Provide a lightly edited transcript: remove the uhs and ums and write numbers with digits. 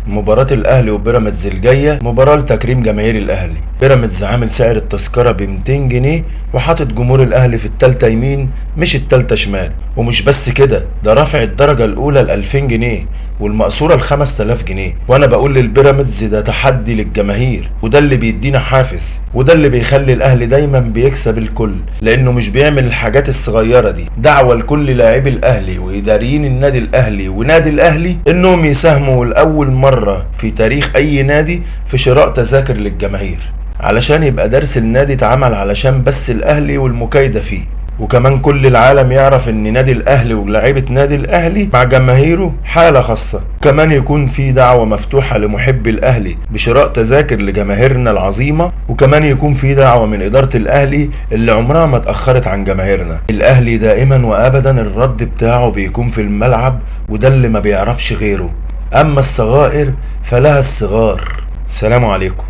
مباراة الاهلي وبيراميدز الجاية مباراة لتكريم جماهير الاهلي. بيراميدز عامل سعر التذكرة ب 200 جنيه وحاطط جمهور الاهلي في التالتة يمين مش التالتة شمال. ومش بس كده، ده رافع الدرجة الاولى ل 2000 جنيه والمقصورة ل 5000 جنيه. وانا بقول للبيراميدز ده تحدي للجماهير، وده اللي بيدينا حافز، وده اللي بيخلي الاهلي دايما بيكسب الكل، لانه مش بيعمل الحاجات الصغيرة دي. دعوة لكل لاعبي الاهلي واداريين النادي الاهلي ونادي الاهلي انهم يساهموا لاول مرة في تاريخ اي نادي في شراء تذاكر للجماهير، علشان يبقى درس النادي اتعمل علشان بس الاهلي والمكايدة فيه. وكمان كل العالم يعرف ان نادي الاهلي ولاعيبة نادي الاهلي مع جماهيره حالة خاصة. كمان يكون في دعوة مفتوحة لمحبي الاهلي بشراء تذاكر لجماهيرنا العظيمة. وكمان يكون في دعوة من ادارة الاهلي اللي عمرها ما اتأخرت عن جماهيرنا. الاهلي دائما وابدا الرد بتاعه بيكون في الملعب، وده اللي ما بيعرفش غيره. اما الصغائر فلها الصغار. سلام عليكم.